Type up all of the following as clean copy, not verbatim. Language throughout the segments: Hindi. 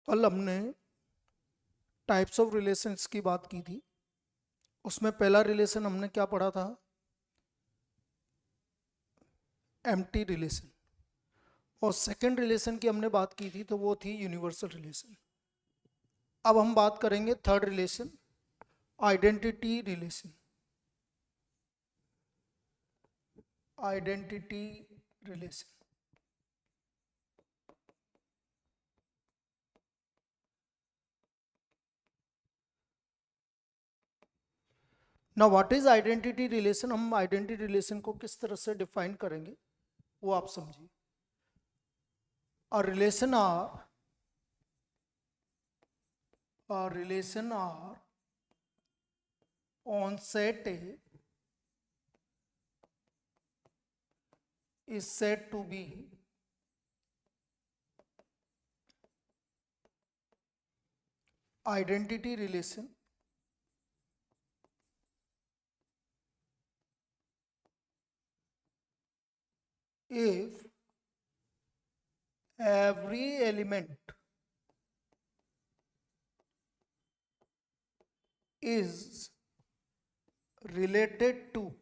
कल हमने टाइप्स ऑफ रिलेशंस की बात की थी। उसमें पहला रिलेशन हमने क्या पढ़ा था? Empty relation. और सेकंड रिलेशन की हमने बात की थी तो वो थी यूनिवर्सल रिलेशन। अब हम बात करेंगे third relation, identity relation. Identity relation. ना व्हाट इज आइडेंटिटी रिलेशन? हम आइडेंटिटी रिलेशन को किस तरह से डिफाइन करेंगे वो आप समझिए। A relation are on set A is said to be identity relation if every element is related to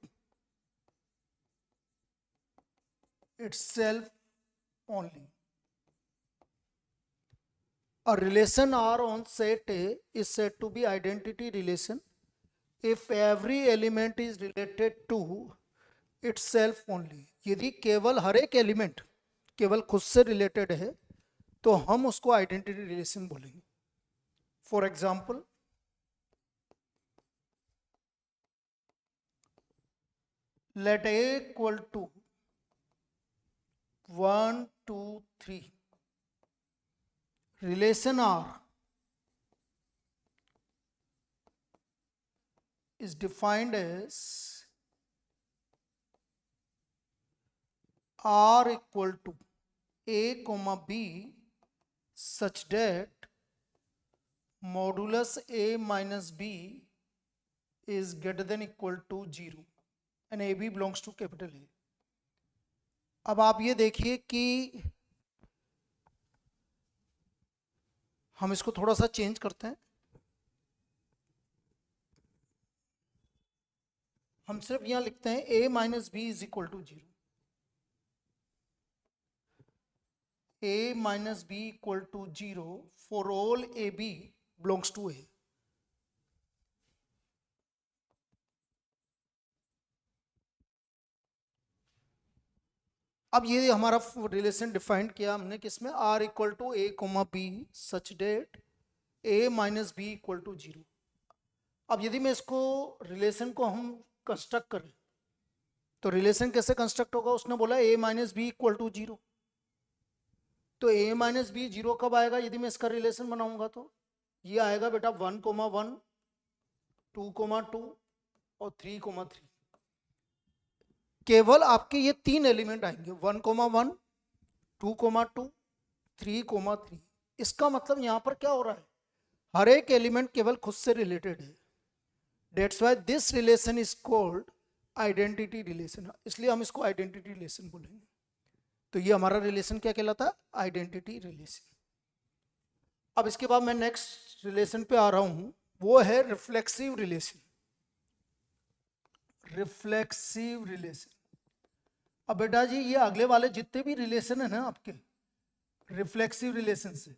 itself only. A relation R on set A is said to be identity relation if every element is related to itself only. यदि केवल हर एक एलिमेंट केवल खुद से रिलेटेड है तो हम उसको आइडेंटिटी रिलेशन बोलेंगे। For example, let A equal to 1, 2, 3. Relation R is defined as R equal to A comma B such that modulus A minus B is greater than equal to 0 and AB belongs to capital A. अब आप ये देखिए कि हम इसको थोड़ा सा चेंज करते हैं। हम सिर्फ यहां लिखते हैं A minus B is equal to 0. A minus B equal to 0 for all AB belongs to A. अब ये हमारा रिलेशन डिफाइन किया हमने किसमें? R equal to A comma B such that A minus B equal to 0। अब यदि मैं इसको रिलेशन को हम कंस्ट्रक्ट करें तो रिलेशन कैसे कंस्ट्रक्ट होगा? उसने बोला A minus B equal to 0, तो A माइनस बी 0 कब आएगा? यदि मैं इसका रिलेशन बनाऊंगा तो ये आएगा बेटा 1, 1, 2, 2 और 3, 3। केवल आपके ये तीन एलिमेंट आएंगे 1, 1, 2, 2, 3, 3। इसका मतलब यहां पर क्या हो रहा है? हर एक एलिमेंट केवल खुद से रिलेटेड है। That's why this relation is called identity relation. इसलिए हम इसको आइडेंटिटी रिलेशन बोलेंगे। तो ये हमारा रिलेशन क्या कहलाता है? Identity relation. अब इसके बाद मैं नेक्स्ट रिलेशन पे आ रहा हूं, वो है रिफ्लेक्सिव रिलेशन। Reflexive relation. अब बेटा जी ये अगले वाले जितने भी रिलेशन है ना आपके रिफ्लेक्सिव रिलेशन से,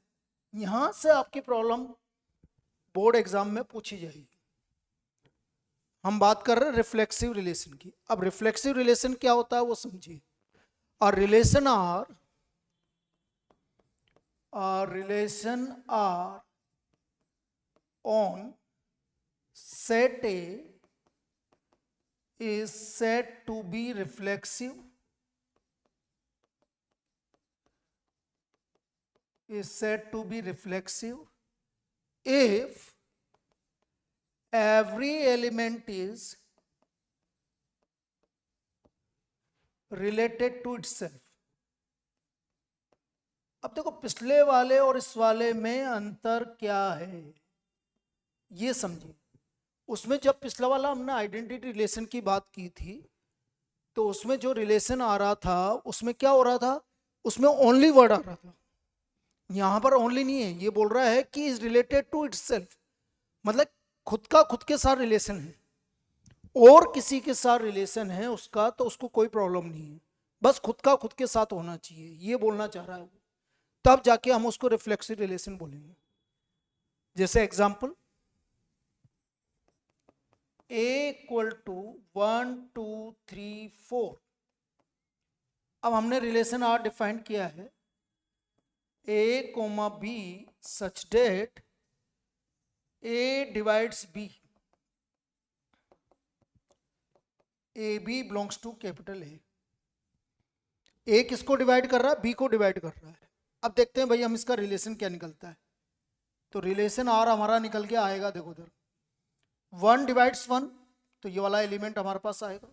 यहां से आपकी प्रॉब्लम बोर्ड एग्जाम में पूछी जाएगी। हम बात कर रहे हैं रिफ्लेक्सिव रिलेशन की। अब रिफ्लेक्सिव रिलेशन क्या होता है वो समझिए। और relation R on set A is said to be reflexive if every element is related to itself। अब देखो पिछले वाले और इस वाले में अंतर क्या है ये समझिए। उसमें जब पिछला वाला हमने आइडेंटिटी रिलेशन की बात की थी तो उसमें जो रिलेशन आ रहा था उसमें क्या हो रहा था? उसमें ओनली वर्ड आ रहा था। यहां पर ओनली नहीं है, ये बोल रहा है कि इज रिलेटेड टू इटसेल्फ, मतलब खुद का खुद के साथ रिलेशन है और किसी के साथ रिलेशन है उसका तो उसको कोई प्रॉब्लम नहीं है, बस खुद का खुद के साथ होना चाहिए, ये बोलना चाह रहा है वो। तब जाके हम उसको रिफ्लेक्सिव रिलेशन बोलेंगे। जैसे एग्जांपल, a इक्वल टू 1 2 3 4। अब हमने रिलेशन आर डिफाइन किया है, a comma B such that a divides b, A B belongs to capital A किसको डिवाइड कर रहा है, बी को डिवाइड कर रहा है। अब देखते हैं भाई हम इसका रिलेशन क्या निकलता है। तो रिलेशन आर हमारा निकल के आएगा, देखो उधर 1 डिवाइड्स 1, तो ये वाला एलिमेंट हमारे पास आएगा।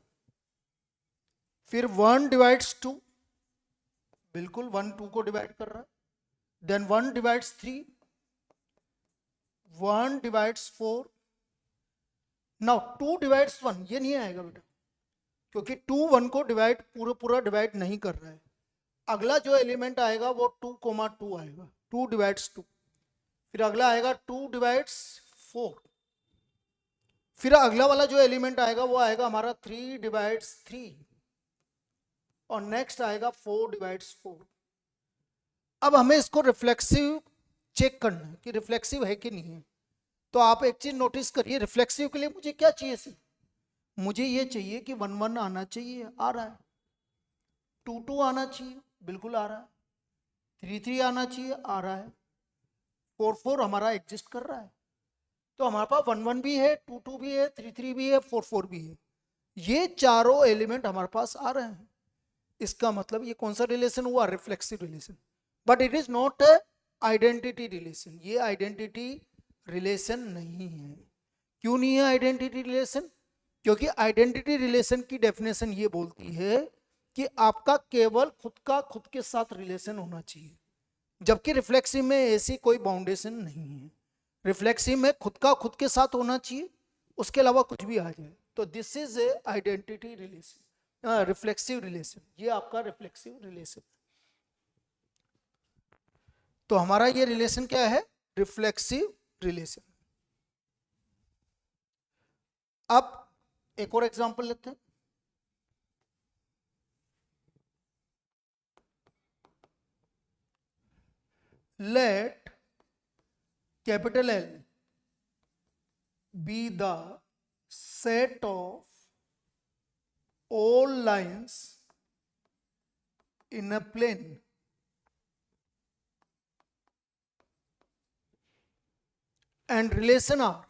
फिर 1 डिवाइड्स 2, बिल्कुल 1 2 को डिवाइड कर रहा है। Then 1 divides 3, 1 divides 4। Now 2 divides 1, ये नहीं आएगा बेटा, क्योंकि 2 1 को डिवाइड पूरा डिवाइड नहीं कर रहा है। अगला जो एलिमेंट आएगा वो 2,2 आएगा, 2 डिवाइड्स 2। फिर अगला आएगा 2 डिवाइड्स 4। फिर अगला वाला जो एलिमेंट आएगा वो आएगा हमारा 3 डिवाइड्स 3, और नेक्स्ट आएगा 4 डिवाइड्स 4। अब हमें इसको रिफ्लेक्सिव चेक करना है कि रिफ्लेक्सिव है कि नहीं है। तो आप एक चीज नोटिस करिए, रिफ्लेक्सिव के लिए मुझे क्या चाहिए सिर्फ, मुझे ये चाहिए कि 1 1 आना चाहिए, आ रहा है। 2 2 आना चाहिए, बिल्कुल आ रहा है। 3 3 आना चाहिए, आ रहा है। 4 4 हमारा एग्जिस्ट कर रहा है। तो हमारे पास 1 1 भी है, 2 2 भी है, 3 3 भी है, 4 4 भी है। ये चारों एलिमेंट हमारे पास आ रहे हैं। इसका मतलब ये कौन सा रिलेशन हुआ, reflexive relation. But it is not identity relation, ये आइडेंटिटी रिलेशन नहीं है। क्यों नहीं है आइडेंटिटी रिलेशन, क्योंकि आइडेंटिटी रिलेशन की डेफिनेशन ये बोलती है कि आपका केवल खुद का खुद के साथ रिलेशन होना चाहिए, जबकि रिफ्लेक्सिव में ऐसी कोई बाउंडेशन नहीं है। रिफ्लेक्सिव में खुद का खुद के साथ होना चाहिए, उसके अलावा कुछ भी आ जाए। तो this is a identity relation, reflexive relation, ये आपका रिफ्लेक्सिव रिलेशन। तो हमारा ये रिलेशन क्या है, रिफ्लेक्सिव रिलेशन। अब एक और एग्जांपल लेते हैं। Let capital L be the set of all lines in a plane and relation R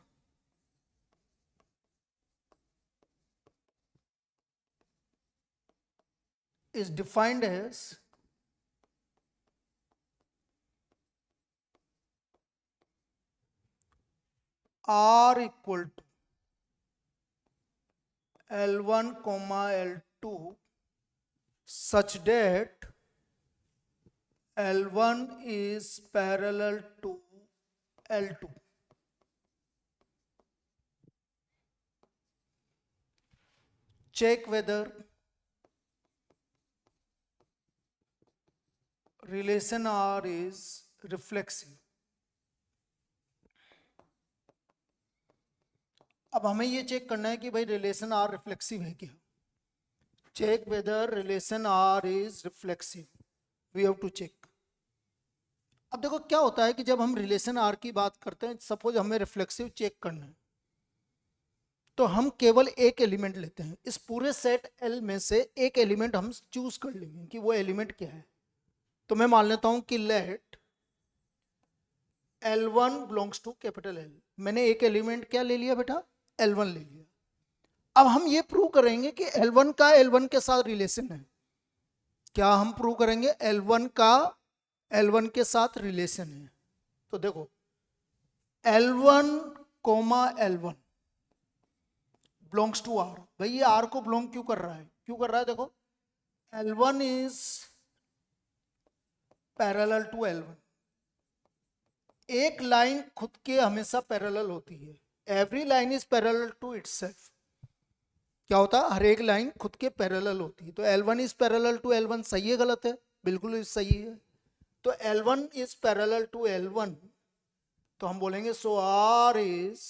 is defined as R equal to L1 comma L2 such that L1 is parallel to L2. Check whether relation R is reflexive. अब हमें ये चेक करना है कि भाई रिलेशन आर रिफ्लेक्सिव है क्या। Check whether relation R is reflexive, we have to check. अब देखो क्या होता है कि जब हम रिलेशन आर की बात करते हैं, सपोज हमें रिफ्लेक्सिव चेक करना है, तो हम केवल एक एलिमेंट लेते हैं। इस पूरे सेट एल में से एक एलिमेंट हम चूज कर लेंगे कि वो एलिमेंट क्या है। तो मैं मान लेता हूं कि let L1 belongs to capital L। मैंने एक एलिमेंट क्या ले लिया बेटा, L1 ले लिया। अब हम ये प्रूव करेंगे कि L1 का L1 के साथ रिलेशन है। क्या हम प्रूव करेंगे, L1 का L1 के साथ रिलेशन है। तो देखो L1 coma L1 belongs to R। भाई ये R को बिलोंग क्यों कर रहा है, क्यों कर रहा है, देखो L1 is parallel to L1। एक लाइन खुद के हमेशा पैरेलल होती है, every line is parallel to itself. क्या होता है, हर एक लाइन खुद के पैरेलल होती है। तो L1 is parallel to L1, सही है गलत है, बिल्कुल सही है। तो L1 is parallel to L1, तो हम बोलेंगे सो R is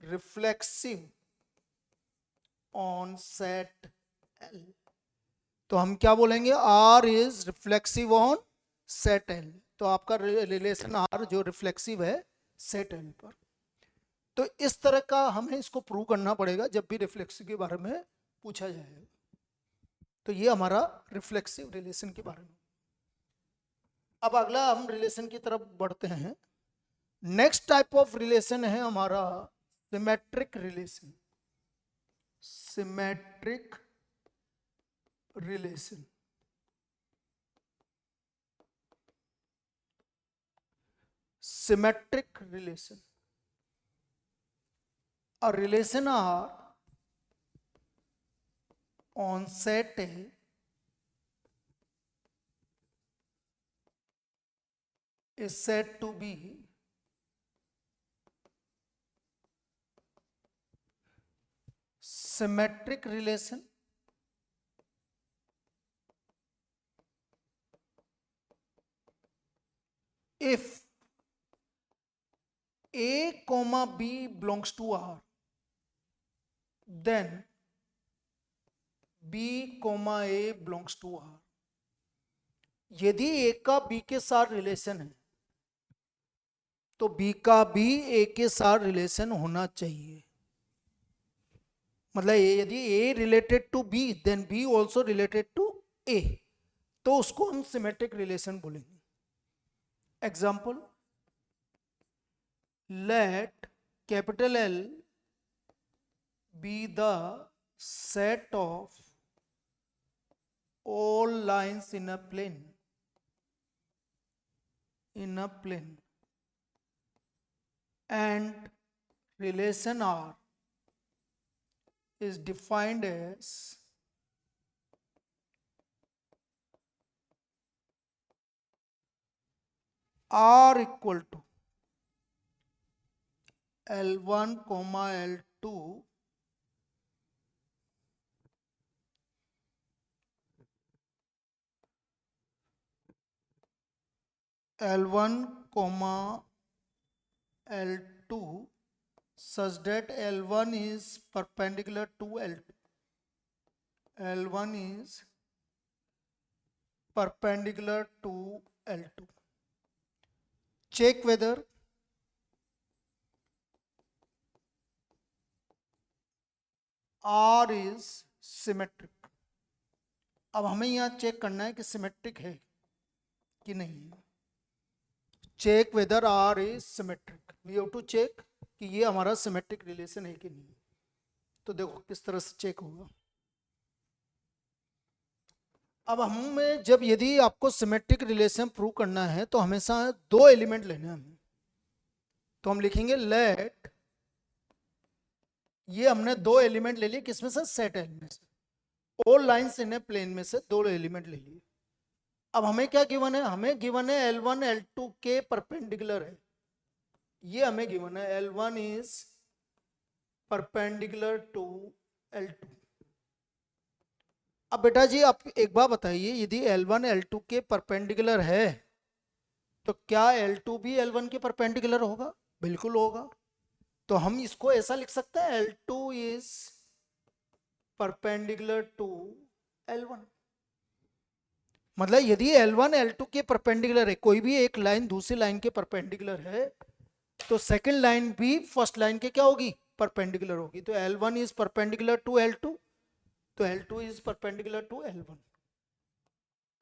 reflexive on set L। तो हम क्या बोलेंगे, R is reflexive on set L। तो आपका रिलेशन R जो रिफ्लेक्सिव है सेट L पर। तो इस तरह का हमें इसको प्रूव करना पड़ेगा जब भी रिफ्लेक्सिव के बारे में पूछा जाएगा। तो ये हमारा रिफ्लेक्सिव रिलेशन के बारे में। अब अगला हम रिलेशन की तरफ बढ़ते हैं। नेक्स्ट टाइप ऑफ रिलेशन है हमारा symmetric relation. Symmetric relation, symmetric relation, a relation R on set A is said to be symmetric relation if A comma B belongs to R, then B comma A belongs to R। यदि A का B के साथ रिलेशन है तो B का भी A के साथ रिलेशन होना चाहिए। मतलब यदि A related to B then B also related to A, तो उसको हम सिमेट्रिक रिलेशन बोलेंगे। Example, let capital L be the set of all lines in a plane, and relation R is defined as R equal to L1 comma L2 L1 comma L2 such that L1 is perpendicular to L2. L1 is perpendicular to L2. Check whether R is symmetric। अब हमें यहाँ चेक करना है कि सिमेट्रिक है कि नहीं है। Check whether R is symmetric, we have to check कि ये हमारा सिमेट्रिक रिलेशन है कि नहीं। तो देखो किस तरह से चेक होगा। अब हमें जब यदि आपको सिमेट्रिक रिलेशन प्रूव करना है तो हमेशा दो एलिमेंट लेने हैं हमें। तो हम लिखेंगे लेट, ये हमने दो एलिमेंट ले लिए किसमें से, सेट एल में से। All lines in a plane में से दो एलिमेंट ले लिए। अब हमें क्या गिवन है, हमें गिवन है L1 L2 के परपेंडिकुलर है। ये हमें गिवन है L1 is perpendicular to L2। अब बेटा जी आप एक बात बताइए, यदि L1 L2 के परपेंडिकुलर है तो क्या L2 भी L1 के परपेंडिकुलर होगा? बिल्कुल होगा। तो हम इसको ऐसा लिख सकते हैं L2 is perpendicular to L1। मतलब यदि L1 L2 के परपेंडिकुलर है, कोई भी एक लाइन दूसरी लाइन के परपेंडिकुलर है, तो सेकंड लाइन भी फर्स्ट लाइन के क्या होगी, परपेंडिकुलर होगी। तो L1 is perpendicular to L2, तो L2 is perpendicular to L1।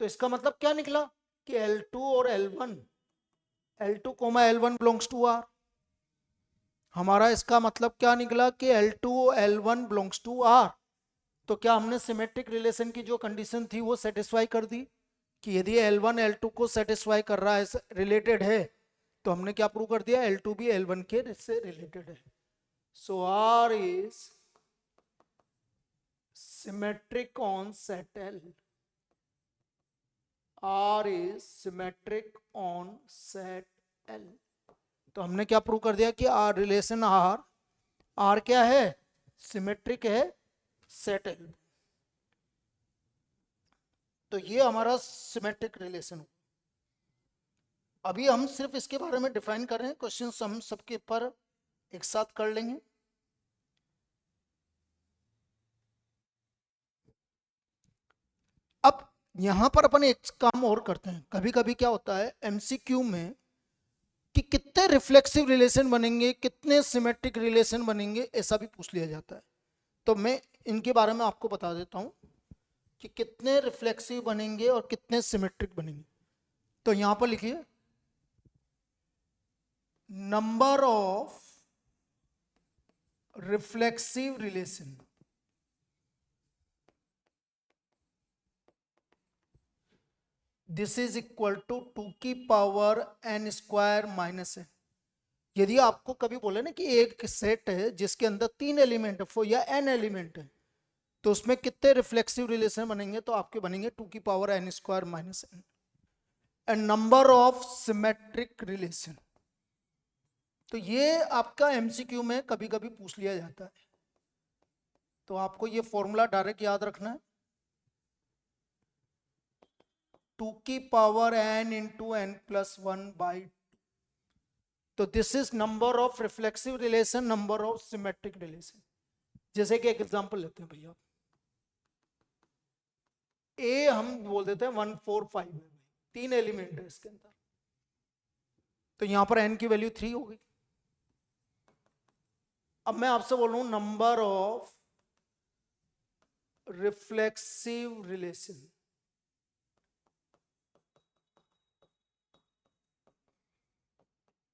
तो इसका मतलब क्या निकला कि L2 और L1, L2 coma L1 belongs to R। हमारा इसका मतलब क्या निकला कि L2 और L1 बिलोंग्स टू R। तो क्या हमने सिमेट्रिक रिलेशन की जो कंडीशन थी वो सेटिस्फाई कर दी कि यदि L1 L2 को सेटिस्फाई कर रहा है, रिलेटेड है, तो हमने क्या प्रूव कर दिया, L2 भी L1 के से रिलेटेड है। सो R is symmetric on set L। R is symmetric on set L। तो हमने क्या प्रूव कर दिया कि R रिलेशन R क्या है, सिमेट्रिक है सेट L। तो ये हमारा सिमेट्रिक रिलेशन। अभी हम सिर्फ इसके बारे में डिफाइन कर रहे हैं, क्वेश्चन हम सबके पर एक साथ कर लेंगे। अब यहां पर अपन एक काम और करते हैं। कभी कभी क्या होता है एमसीक्यू में कि कितने रिफ्लेक्सिव रिलेशन बनेंगे, कितने सिमेट्रिक रिलेशन बनेंगे, ऐसा भी पूछ लिया जाता है। तो मैं इनके बारे में आपको बता देता हूं कि कितने रिफ्लेक्सिव बनेंगे और कितने सिमेट्रिक बनेंगे। तो यहां पर लिखिए number of reflexive relation, this is equal to 2 की पावर n² - n। यदि आपको कभी बोले ना कि एक सेट है जिसके अंदर 3 एलिमेंट है या n एलिमेंट है, तो उसमें कितने रिफ्लेक्सिव रिलेशन बनेंगे, तो आपके बनेंगे 2 की power n² - n। And number of symmetric relation, तो ये आपका एमसीक्यू में कभी कभी पूछ लिया जाता है। तो आपको ये फॉर्मूला डायरेक्ट याद रखना है, 2 की पावर n × n+1/2। तो this is number of reflexive relation, number of symmetric relation. जैसे कि एक एग्जांपल लेते हैं भैया, ए हम बोल देते हैं 1 4 5 है, 3 एलिमेंट है इसके अंदर, तो यहां पर n की वैल्यू 3 हो गई। अब मैं आपसे बोल रहा हूं नंबर ऑफ रिफ्लेक्सिव रिलेशन,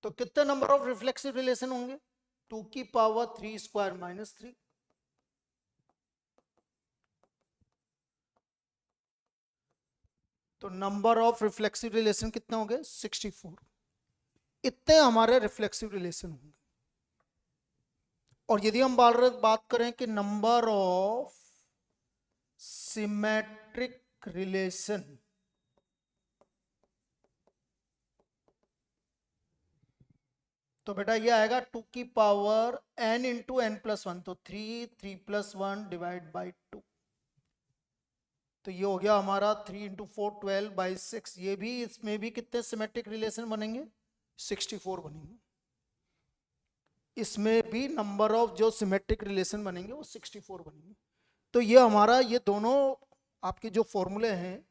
तो कितने नंबर ऑफ रिफ्लेक्सिव रिलेशन होंगे, 2 की पावर 3² - 3। तो नंबर ऑफ रिफ्लेक्सिव रिलेशन कितने होंगे, 64। इतने हमारे रिफ्लेक्सिव रिलेशन होंगे। और यदि हम बात करें कि नंबर ऑफ सिमेट्रिक रिलेशन, तो बेटा ये आएगा 2 की पावर n × n+1, तो 3 3+1/2। तो ये हो गया हमारा 3 × 4 12/6। ये भी, इसमें भी कितने सिमेट्रिक रिलेशन बनेंगे, 64 बनेंगे। इसमें भी नंबर ऑफ जो सिमेट्रिक रिलेशन बनेंगे वो 64 बनेंगे। तो ये हमारा, ये दोनों आपके जो फॉर्मूले हैं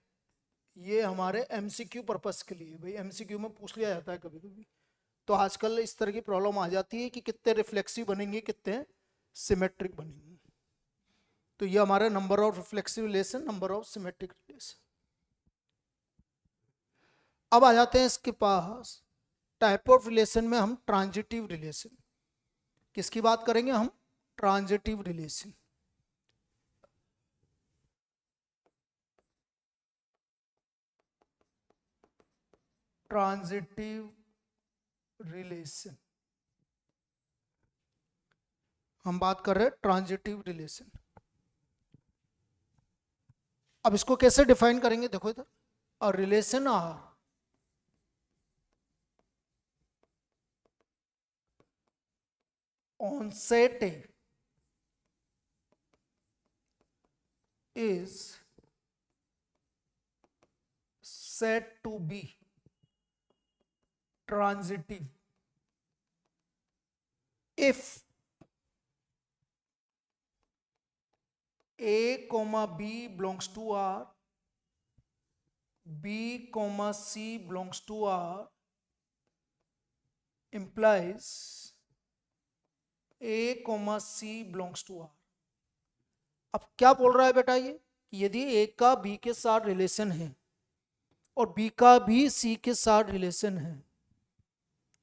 ये हमारे एमसीक्यू पर्पस के लिए, भाई एमसीक्यू में पूछ लिया जाता है कभी कभी। तो आजकल इस तरह की प्रॉब्लम आ जाती है कि कितने रिफ्लेक्सिव बनेंगे, कितने सिमेट्रिक बनेंगे। तो ये हमारा number of reflexive relation, number of symmetric relation. अब आ जाते हैं इसके पास टाइप ऑफ रिलेशन में हम ट्रांजिटिव रिलेशन। किसकी बात करेंगे हम, ट्रांजिटिव रिलेशन। ट्रांजिटिव रिलेशन हम बात कर रहे हैं, ट्रांजिटिव रिलेशन। अब इसको कैसे डिफाइन करेंगे, देखो इधर, a relation R on set A is said to be transitive if A, B belongs to R, B, C belongs to R, implies A, C belongs to R। अब क्या बोल रहा है बेटा ये, यदि A का B के साथ रिलेशन है और B का भी C के साथ रिलेशन है,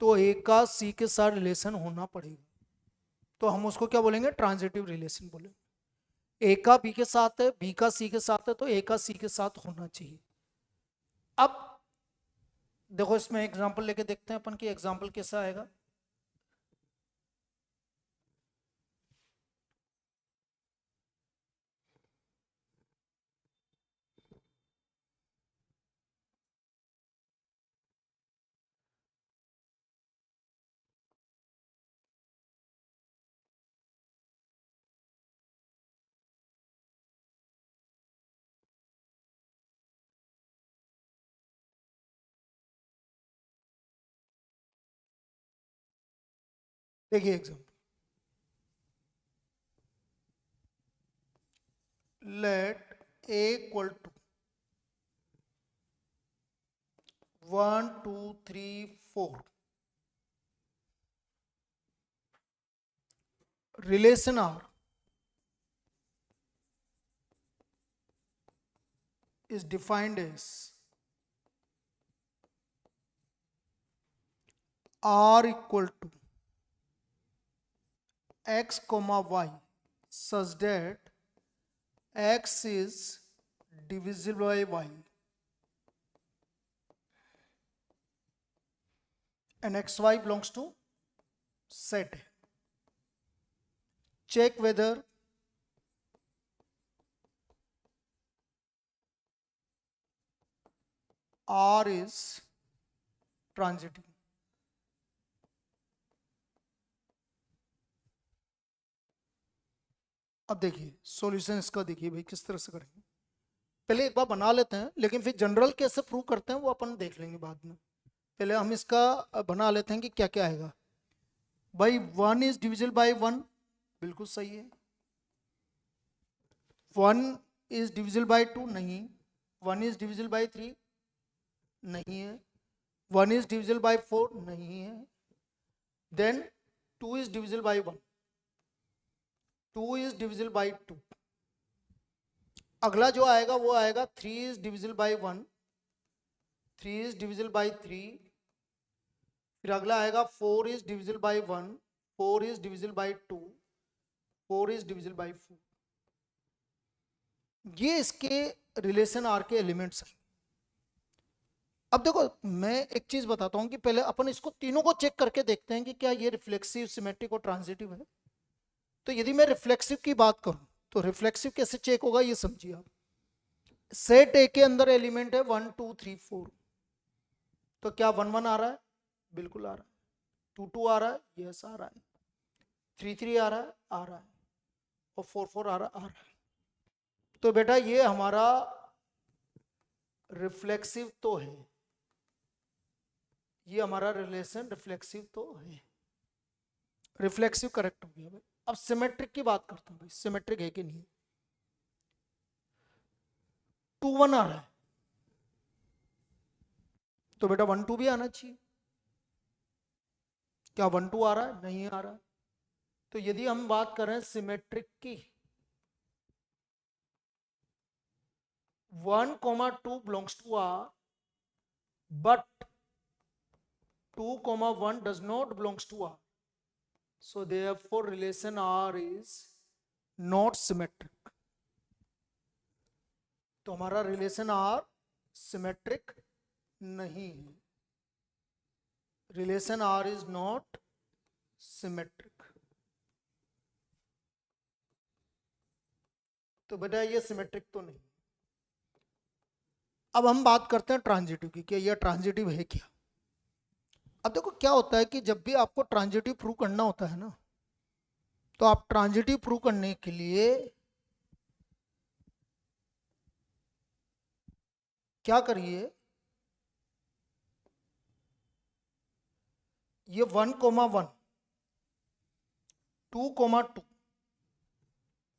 तो A का C के साथ रिलेशन होना पड़ेगा। तो हम उसको क्या बोलेंगे, ट्रांजिटिव रिलेशन बोलेंगे। A का B के साथ है, B का C के साथ है, तो A का C के साथ होना चाहिए। अब देखो इसमें एग्जांपल लेके देखते हैं अपन की एग्जांपल कैसा आएगा। देखिए example, let a equal to 1 2 3 4, relation R is defined as R equal to x comma y such that x is divisible by y and xy belongs to set. Check whether R is transitive. अब देखिए सॉल्यूशन इसका, देखिए भाई किस तरह से करेंगे। पहले एक बार बना लेते हैं, लेकिन फिर जनरल कैसे प्रूव करते हैं वो अपन देख लेंगे बाद में। पहले हम इसका बना लेते हैं कि क्या क्या आएगा। भाई 1 इज डिविजिबल बाय 1, बिल्कुल सही है। 1 इज डिविजिबल बाय 2, नहीं। 1 इज डिविजिबल बाय 3, नहीं है। 1 इज डिविजिबल बाय 4, नहीं है। Then 2 is divisible by 1, 2 is divisible by 2। अगला जो आएगा वो आएगा 3 is divisible by 1, 3 is divisible by 3। फिर अगला आएगा 4 is divisible by 1, 4 is divisible by 2, 4 is divisible by 4। ये इसके रिलेशन आर के एलिमेंट्स हैं। अब देखो मैं एक चीज बताता हूं कि पहले अपन इसको तीनों को चेक करके देखते हैं कि क्या ये रिफ्लेक्सिव, सिमेट्रिक और ट्रांजिटिव है। तो यदि मैं रिफ्लेक्सिव की बात करूं तो रिफ्लेक्सिव कैसे चेक होगा ये समझिए आप। सेट ए के अंदर एलिमेंट है 1 2 3 4, तो क्या 1 1 आ रहा है? बिल्कुल आ रहा है। 2 2 आ रहा है? यस आ रहा है। 3 3 आ रहा है? आ रहा है। और 4 4 आ रहा है। तो बेटा ये हमारा रिफ्लेक्सिव तो है, ये हमारा रिलेशन रिफ्लेक्सिव तो है। रिफ्लेक्सिव करेक्ट हो गया भाई। अब सिमेट्रिक की बात करता हूं भाई, सिमेट्रिक है कि नहीं। 2 1 आ रहा है तो बेटा 1 2 भी आना चाहिए। क्या 1 2 आ रहा है? नहीं आ रहा। तो यदि हम बात करें सिमेट्रिक की, 1 2 belongs to R, but 2 1 does not belongs to R. So therefore relation R is not symmetric. तो हमारा रिलेशन R सिमेट्रिक नहीं है। Relation R is not symmetric. तो बेटा ये सिमेट्रिक तो नहीं। अब हम बात करते हैं ट्रांजिटिव की, क्या यह ट्रांजिटिव है क्या। अब देखो क्या होता है कि जब भी आपको ट्रांजिटिव प्रूव करना होता है ना, तो आप ट्रांजिटिव प्रूव करने के लिए क्या करिए, ये 1 1, 2 2,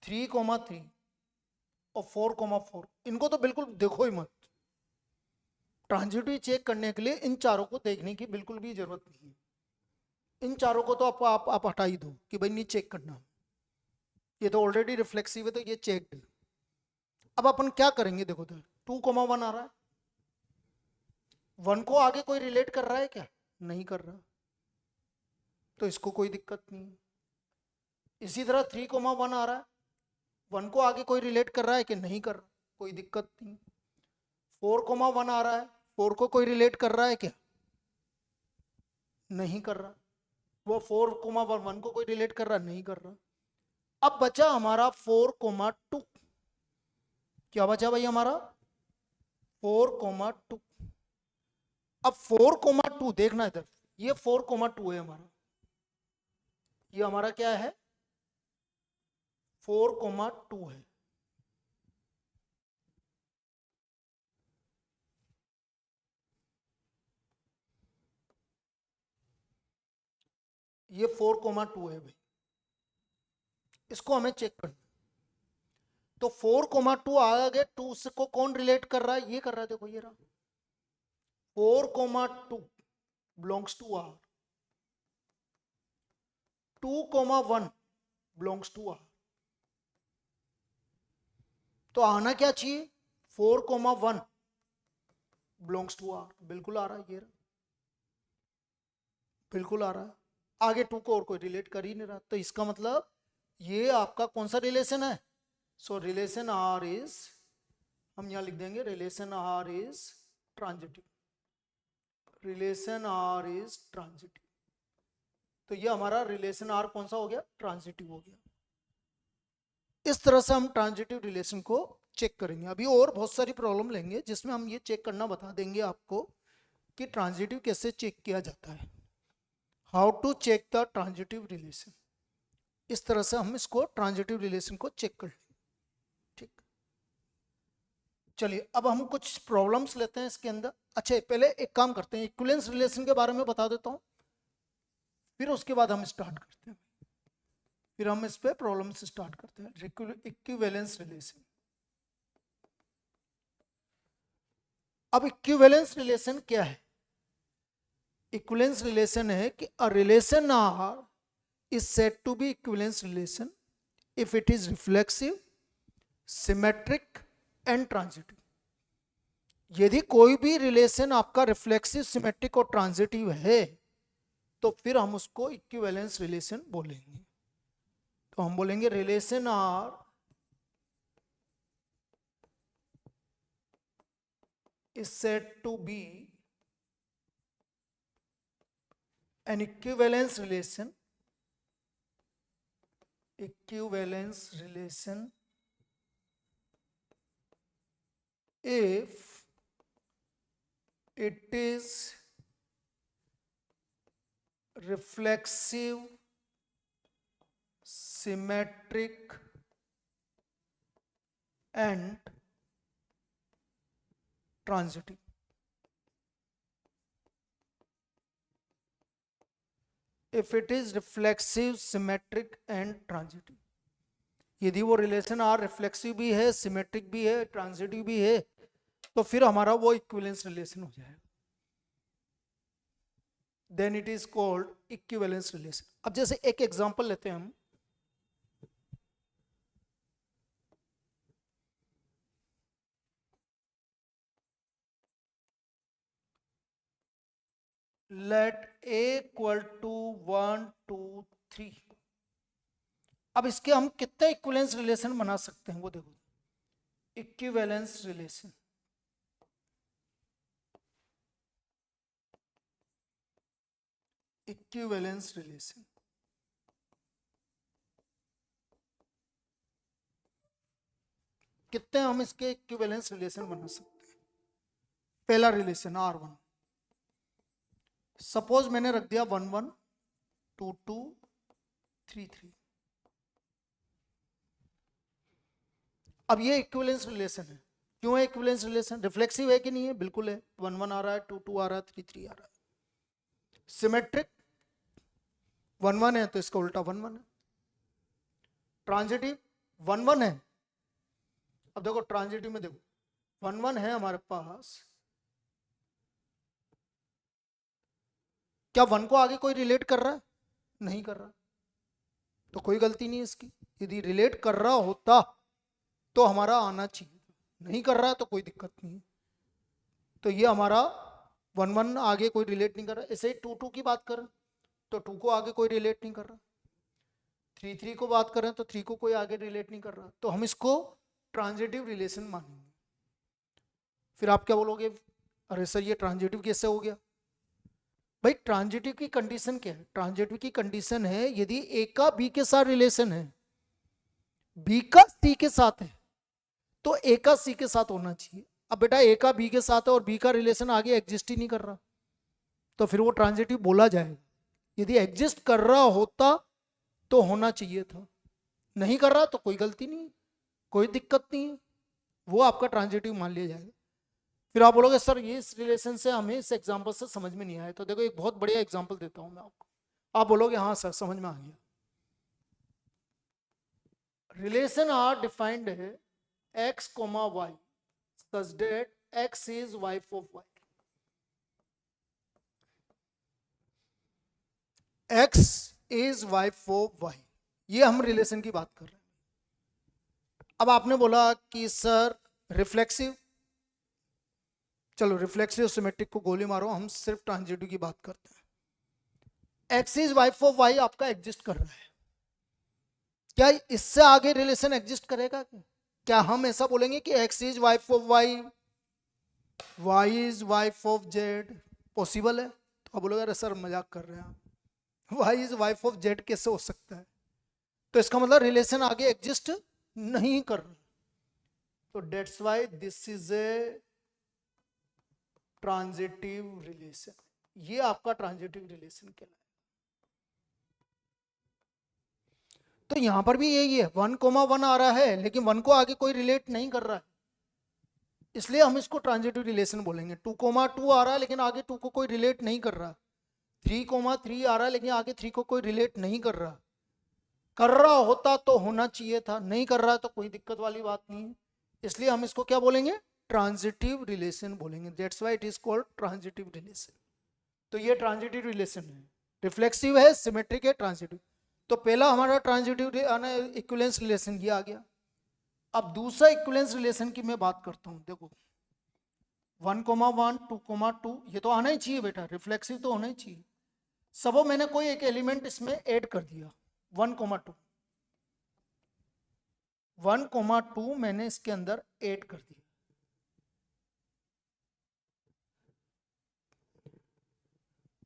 3 3 और 4 4, इनको तो बिल्कुल देखो ही मत। ट्रांजिटिव चेक करने के लिए इन चारों को देखने की बिल्कुल भी जरूरत नहीं है। इन चारों को तो आप हटा ही दो कि भाई नहीं चेक करना, ये तो ऑलरेडी रिफ्लेक्सिव है तो ये चेक्ड है। अब अपन क्या करेंगे, देखो तो 2 1 आ रहा है, 1 को आगे कोई रिलेट कर रहा है क्या? नहीं कर रहा, तो इसको कोई दिक्कत नहीं। इसी तरह 3 1 आ रहा है, 1 को आगे कोई रिलेट कर रहा है कि नहीं कर रहा, कोई दिक्कत नहीं। 4 1 आ रहा है, 4 को कोई रिलेट कर रहा है क्या? नहीं कर रहा। वो 4 1 को कोई रिलेट कर रहा, नहीं कर रहा। अब बचा हमारा 4 2। क्या बचा भाई हमारा? 4 2। अब 4 2 देखना इधर, ये 4 2 है हमारा, ये हमारा क्या है? 4 2 है। ये 4,2 है भाई, इसको हमें चेक करना। तो 4,2 आ गए, 2 से को कौन रिलेट कर रहा है, ये कर रहा है, देखो ये रहा 4,2 belongs to R, 2,1 belongs to R. तो आना क्या चाहिए, 4,1 बिलोंग्स टू आर, बिल्कुल आ रहा है, ये रहा, बिल्कुल आ रहा है। आगे 2 को और कोई रिलेट कर ही नहीं रहा, तो इसका मतलब ये आपका कौन सा रिलेशन है। सो रिलेशन आर इज, हम यहां लिख देंगे relation R is transitive, relation R is transitive. तो ये हमारा रिलेशन आर कौन सा हो गया, ट्रांजिटिव हो गया। इस तरह से हम ट्रांजिटिव रिलेशन को चेक करेंगे। अभी और बहुत सारी प्रॉब्लम लेंगे जिसमें हम ये चेक करना बता देंगे आपको कि ट्रांजिटिव कैसे चेक किया जाता है, how to check the transitive relation. इस तरह से हम इसको ट्रांजिटिव रिलेशन को चेक कर लेंगे। ठीक, चलिए अब हम कुछ प्रॉब्लम्स लेते हैं इसके अंदर। अच्छा पहले एक काम करते हैं, इक्विवेलेंस रिलेशन के बारे में बता देता हूं, फिर उसके बाद हम स्टार्ट करते हैं, फिर हम इस पे प्रॉब्लम से स्टार्ट करते हैं। Equivalence relation. अब इक्विवेलेंस रिलेशन क्या है, इक्विवेलेंस रिलेशन है कि a relation R is said to be equivalence relation if it is reflexive, symmetric and transitive। यदि कोई भी रिलेशन आपका रिफ्लेक्सिव, सिमेट्रिक और ट्रांजिटिव है तो फिर हम उसको इक्विवेलेंस रिलेशन बोलेंगे। तो हम बोलेंगे relation R is said to be an equivalence relation, equivalence relation if it is reflexive, symmetric and transitive। If it is reflexive, symmetric and transitive, यदि वो रिलेशन आर रिफ्लेक्सिव भी है, सिमेट्रिक भी है, ट्रांजिटिव भी है, तो फिर हमारा वो इक्विवेलेंस रिलेशन हो जाएगा। Then it is called equivalence relation. अब जैसे एक एग्जांपल लेते हैं हम, लेट a इक्वल टू 1 2 3। अब इसके हम कितने इक्विवेलेंस रिलेशन बना सकते हैं वो देखो, इक्विवेलेंस रिलेशन। इक्विवेलेंस रिलेशन कितने हम इसके इक्विवेलेंस रिलेशन बना सकते हैं। पहला रिलेशन R1, सपोज मैंने रख दिया 1 1 2 2 3 3। अब ये इक्विवेलेंस रिलेशन है। क्यों है इक्विवेलेंस रिलेशन, रिफ्लेक्सिव है कि नहीं है, बिल्कुल है, 1 1 आ रहा है, 2 2 आ रहा है, 3 3 आ रहा है। सिमेट्रिक, 1 1 है तो इसका उल्टा 1 1 है। ट्रांजिटिव, 1 1 है। अब देखो ट्रांजिटिव में देखो 1 1 है हमारे पास, क्या 1 को आगे कोई रिलेट कर रहा है, नहीं कर रहा, तो कोई गलती नहीं है इसकी। यदि रिलेट कर रहा होता तो हमारा आना चाहिए, नहीं कर रहा है तो कोई दिक्कत नहीं है। तो ये हमारा 1 1 आगे कोई रिलेट नहीं कर रहा। ऐसे ही 2 2 की बात करें तो 2 को आगे कोई रिलेट नहीं कर रहा। 3 3 को बात करें तो 3 को कोई आगे रिलेट नहीं कर रहा, तो हम इसको ट्रांजिटिव रिलेशन मानेंगे। फिर आप क्या बोलोगे, अरे सर ये ट्रांजिटिव कैसे हो गया। भाई ट्रांजिटिव की कंडीशन क्या है, ट्रांजिटिव की कंडीशन है यदि ए का बी के साथ रिलेशन है, बी का सी के साथ है, तो ए का सी के साथ होना चाहिए। अब बेटा ए का बी के साथ है और बी का रिलेशन आगे एग्जिस्ट ही नहीं कर रहा, तो फिर वो ट्रांजिटिव बोला जाएगा। यदि एग्जिस्ट कर रहा होता तो होना चाहिए था, नहीं कर रहा तो कोई गलती नहीं, कोई दिक्कत नहीं है, वो आपका ट्रांजिटिव मान लिया जाएगा। फिर आप बोलोगे सर ये इस रिलेशन से हमें इस एग्जांपल से समझ में नहीं आया, तो देखो एक बहुत बढ़िया एग्जांपल देता हूं मैं आपको। आप बोलोगे हाँ सर समझ में आ गया। रिलेशन आर डिफाइंड है x, y such that x is wife of y. x is wife of y, ये हम रिलेशन की बात कर रहे हैं। अब आपने बोला कि सर रिफ्लेक्सिव, चलो रिफ्लेक्सिव सिमेट्रिक को गोली मारो, हम सिर्फ ट्रांजिटिव की बात करते हैं। x is wife of y आपका एग्जिस्ट कर रहा है, क्या इससे आगे रिलेशन एग्जिस्ट करेगा? क्या हम ऐसा बोलेंगे कि x is wife of y, y is wife of z? Possible है? तो आप बोलोगे अरे सर मजाक कर रहे हैं आप, y is wife of z कैसे हो सकता है? तो इसका मतलब रिलेशन आगे एग्जिस्ट नहीं कर रहा। तो that's why this is a transitive relation, ये आपका ट्रांजिटिव रिलेशन कहलाएगा। तो यहां पर भी यही है, 1,1 आ रहा है लेकिन 1 को आगे कोई रिलेट नहीं कर रहा है, इसलिए हम इसको ट्रांजिटिव रिलेशन बोलेंगे। 2,2 आ रहा है लेकिन आगे 2 को कोई रिलेट नहीं कर रहा। 3,3 आ रहा है लेकिन आगे 3 को कोई रिलेट नहीं कर रहा। कर रहा होता तो होना चाहिए था, नहीं कर रहा है तो कोई दिक्कत वाली बात नहीं है, इसलिए हम इसको क्या बोलेंगे? ट्रांजिटिव रिलेशन बोलेंगे। That's why it is called transitive relation. तो ये ट्रांजिटिव रिलेशन है, रिफ्लेक्सिव है, सिमेट्रिक है, ट्रांजिटिव। तो पहला हमारा ट्रांजिटिव इक्विवेलेंस रिलेशन ये आ गया। अब दूसरा इक्विवेलेंस रिलेशन की मैं बात करता हूं। देखो 1,1 2,2 ये तो आना ही चाहिए बेटा, रिफ्लेक्सिव तो होना ही चाहिए। सब मैंने कोई एक एलिमेंट इसमें ऐड कर दिया, 1,2 1,2 मैंने इसके अंदर ऐड कर दिया।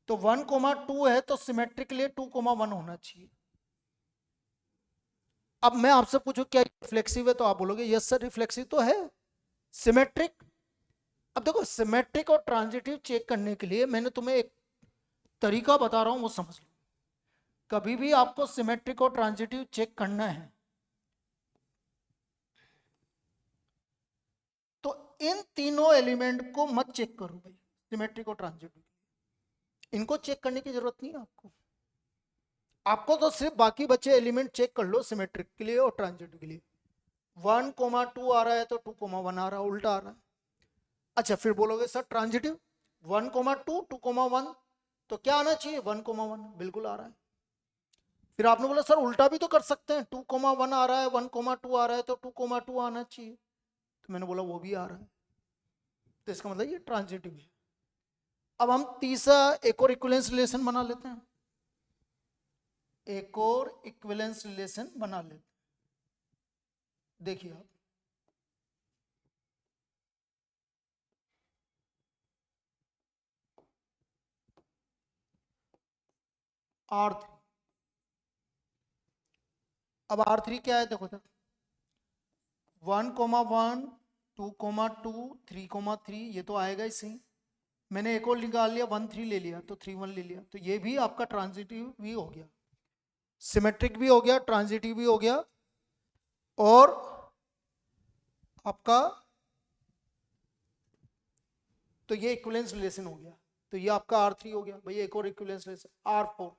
तो 1,2 है तो सिमेट्रिकली 2,1 होना चाहिए। अब मैं आपसे पूछूं क्या रिफ्लेक्सिव है, तो आप बोलोगे यस सर रिफ्लेक्सिव तो है। सिमेट्रिक, अब देखो सिमेट्रिक और ट्रांजिटिव चेक करने के लिए मैंने तुम्हें एक तरीका बता रहा हूं, वो समझ लो। कभी भी आपको सिमेट्रिक और ट्रांजिटिव चेक करना है तो इन तीनों एलिमेंट को मत चेक करो भाई, सिमेट्रिक और ट्रांजिटिव इनको चेक करने की जरूरत नहीं है आपको तो सिर्फ बाकी बचे एलिमेंट चेक कर लो सिमेट्रिक के लिए और ट्रांजिटिव के लिए। 1,2 आ रहा है तो 2,1 आ रहा है, उल्टा आ रहा है। अच्छा फिर बोलोगे सर ट्रांजिटिव 1,2 2,1 तो क्या आना चाहिए? 1,1 बिल्कुल आ रहा है। फिर आपने बोला सर उल्टा भी तो कर सकते हैं, 2,1 आ रहा है 1,2 आ रहा है तो 2,2 आना चाहिए, तो मैंने बोला वो भी आ रहा है, तो इसका मतलब ये ट्रांजिटिव है। अब हम तीसरा एक और इक्विवेलेंस रिलेशन बना लेते हैं, एक और इक्विवेलेंस रिलेशन बना लेते हैं। देखिए आप R3, अब R3 क्या है देखो तक 1,1 2,2 3,3 ये तो आएगा ही सही। मैंने एक और निकाल लिया 1,3 ले लिया तो 3,1 ले लिया, तो ये भी आपका ट्रांजिटिव भी हो गया, सिमेट्रिक भी हो गया, ट्रांजिटिव भी हो गया, और आपका तो ये इक्विवेलेंस रिलेशन हो गया। तो ये आपका R3 हो गया भाई। एक और इक्विवेलेंस रिलेशन R4,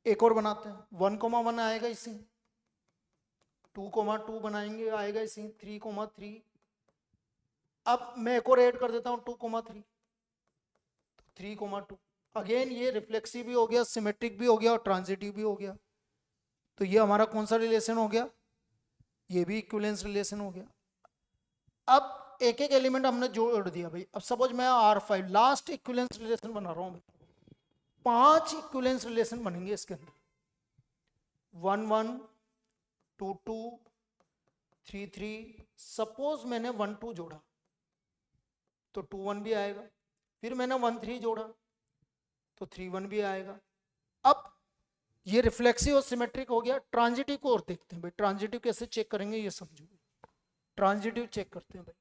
एक और बनाते हैं। 1,1 आएगा इसी, 2,2 बनाएंगे आएगा इसी, 3,3। अब मैं एक और ऐड कर देता हूं 2,3 3,2। अगेन ये रिफ्लेक्सिव भी हो गया, सिमेट्रिक भी हो गया और ट्रांजिटिव भी हो गया। तो ये हमारा कौन सा रिलेशन हो गया? ये भी इक्विवेलेंस रिलेशन हो गया। अब एक एक एलिमेंट हमने जोड़ दिया भाई। अब सपोज मैं R5 लास्ट इक्विवेलेंस रिलेशन बना रहा हूं, 5 इक्विवेलेंस रिलेशन बनेंगे इसके अंदर, 1,1 2,2 3,3। सपोज मैंने 1,2 जोड़ा तो 2,1 भी आएगा, फिर मैंने 1,3 जोड़ा तो 3,1 भी आएगा। अब ये रिफ्लेक्सिव और सिमेट्रिक हो गया। ट्रांजिटिव को और देखते हैं भाई, ट्रांजिटिव कैसे चेक करेंगे ये समझो। ट्रांजिटिव चेक करते हैं भाई।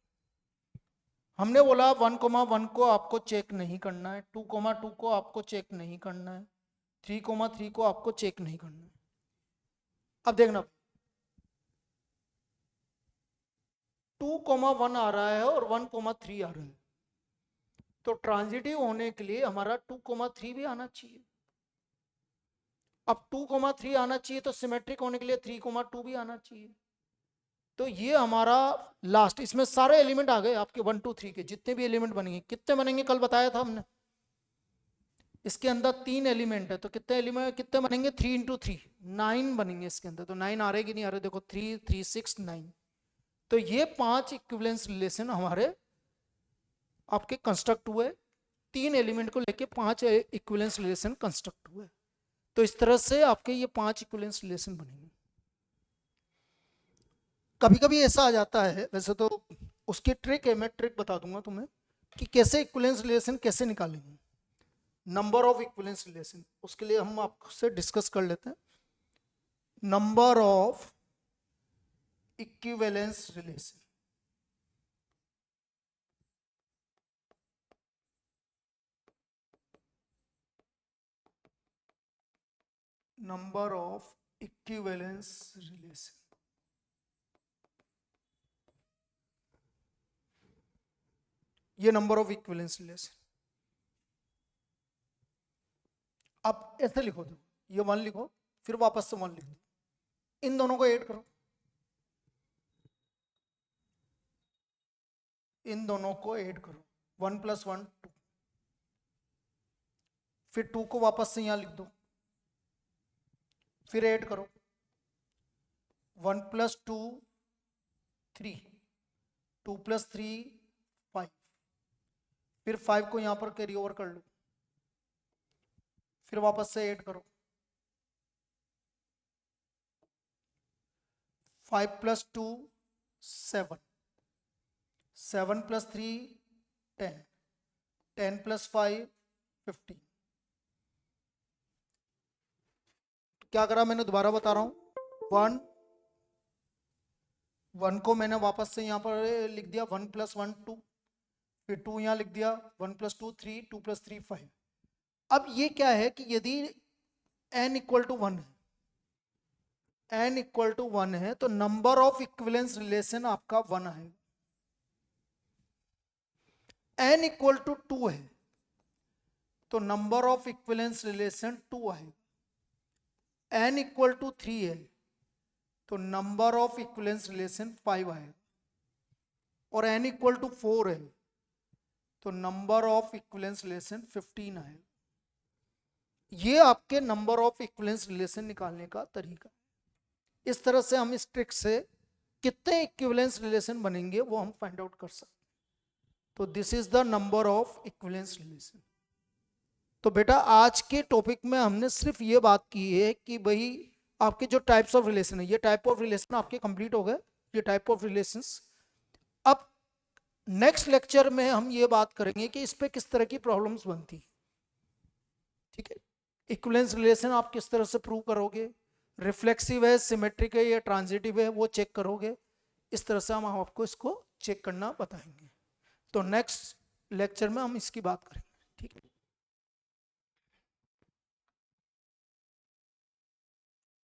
हमने बोला 1,1 को आपको चेक नहीं करना है, 2,2 को आपको चेक नहीं करना है, 3,3 को आपको चेक नहीं करना है। अब देखना 2,1 आ रहा है और 1,3 आ रहा है, तो ट्रांजिटिव होने के लिए हमारा 2,3 भी आना चाहिए। अब 2,3 आना चाहिए तो सिमेट्रिक होने के लिए 3,2 भी आना चाहिए। तो ये हमारा लास्ट, इसमें सारे एलिमेंट आ गए आपके 1 2 3 के जितने भी एलिमेंट बनेंगे। कितने बनेंगे कल बताया था हमने, इसके अंदर 3 एलिमेंट है तो कितने एलिमेंट कितने बनेंगे, 3 इंटू 3 9 बनेंगे इसके अंदर। तो 9 आ रहे कि नहीं आ रहे, देखो 3 3 6 9। तो ये 5 इक्विवेलेंस रिलेशन हमारे आपके कंस्ट्रक्ट हुए, 3 एलिमेंट को लेके 5 इक्विवेलेंस रिलेशन कंस्ट्रक्ट हुए। तो इस तरह से आपके ये 5 इक्विवेलेंस रिलेशन बनेंगे। कभी कभी ऐसा आ जाता है, वैसे तो उसकी ट्रिक है, मैं ट्रिक बता दूंगा तुम्हें कि कैसे इक्विवेलेंस रिलेशन कैसे निकालेंगे, नंबर ऑफ इक्विवेलेंस रिलेशन। उसके लिए हम आपसे डिस्कस कर लेते हैं number of equivalence relation. Number of equivalence relation, ये नंबर ऑफ इक्विवेलेंस रिलेशन। अब ऐसे लिखो, दो ये 1 लिखो, फिर वापस से 1 लिख दो, इन दोनों को ऐड करो, इन दोनों को ऐड करो, 1 + 1 2, फिर 2 को वापस से यहां लिख दो, फिर ऐड करो, 1 + 2 3, 2 + 3 5, फिर 5 को यहां पर कैरी ओवर कर लो, फिर वापस से ऐड करो, 5 + 2 7, 7 + 3 10, 10 + 5 15। क्या करा मैंने, दोबारा बता रहा हूं, 1 को मैंने वापस से यहां पर लिख दिया, 1 + 1 2, फिर 2 यहां लिख दिया, 1 + 2 3, 2 + 3 5। अब ये क्या है कि यदि n = 1 है, n = 1 है तो नंबर ऑफ इक्विवेलेंस रिलेशन आपका 1 है। n = 2 है तो नंबर ऑफ इक्विवेलेंस रिलेशन 2 है। n = 3 है तो नंबर ऑफ इक्विवेलेंस रिलेशन 5 है। और n = 4 है तो नंबर ऑफ इक्विवेलेंस रिलेशन 15 है। ये आपके नंबर ऑफ इक्विवेलेंस रिलेशन निकालने का तरीका। इस तरह से हम इस ट्रिक से कितने इक्विवेलेंस रिलेशन बनेंगे वो हम फाइंड आउट कर सकते। तो this is the number of equivalence relation. तो बेटा आज के टॉपिक में हमने सिर्फ ये बात की है कि भाई आपके जो टाइप्स ऑफ रिलेशन है, ये टाइप ऑफ रिलेशन आपके कंप्लीट हो गए, ये टाइप ऑफ रिलेशंस। अब नेक्स्ट लेक्चर में हम ये बात करेंगे कि इस पे किस तरह की प्रॉब्लम्स बनती, ठीक है। इक्विवेलेंस रिलेशन आप किस तरह से प्रूव करोगे, रिफ्लेक्सिव है, सिमेट्रिक है या ट्रांजिटिव है, वो चेक करोगे। इस तरह से हम आपको इसको चेक करना बताएंगे। तो नेक्स्ट लेक्चर में हम इसकी बात करेंगे।